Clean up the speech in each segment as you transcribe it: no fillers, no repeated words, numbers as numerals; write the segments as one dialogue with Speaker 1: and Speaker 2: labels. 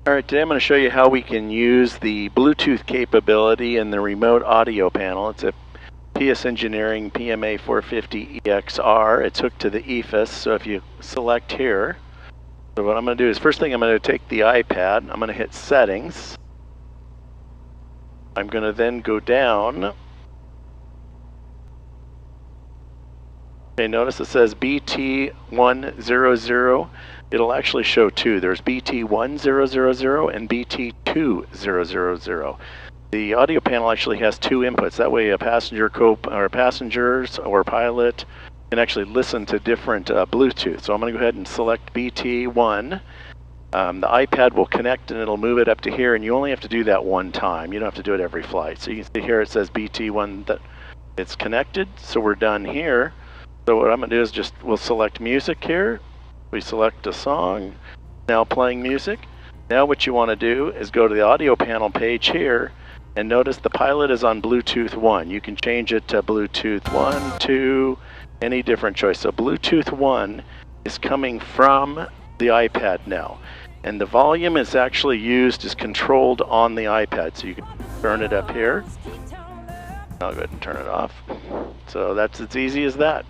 Speaker 1: Alright, today I'm going to show you how we can use the Bluetooth capability in the remote audio panel. It's a PS Engineering PMA-450EX-R. It's hooked to the EFIS, so if you select here, so what I'm going to do is, first thing I'm going to take the iPad, I'm going to hit Settings. I'm going to then go down. Okay, notice it says BT100. It'll actually show two. There's BT1000 and BT2000. The audio panel actually has two inputs. That way a passengers or pilot can actually listen to different Bluetooth. So I'm going to go ahead and select BT1. The iPad will connect and it'll move it up to here, and you only have to do that one time. You don't have to do it every flight. So you can see here it says BT1 that it's connected. So we're done here. So what I'm going to do is we'll select music here. We select a song, now playing music. Now what you want to do is go to the audio panel page here and notice the pilot is on Bluetooth 1. You can change it to Bluetooth 1, 2, any different choice. So Bluetooth 1 is coming from the iPad now. And the volume is actually is controlled on the iPad. So you can turn it up here. I'll go ahead and turn it off. So that's as easy as that.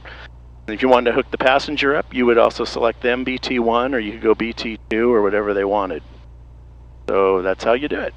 Speaker 1: If you wanted to hook the passenger up, you would also select them BT1, or you could go BT2 or whatever they wanted. So that's how you do it.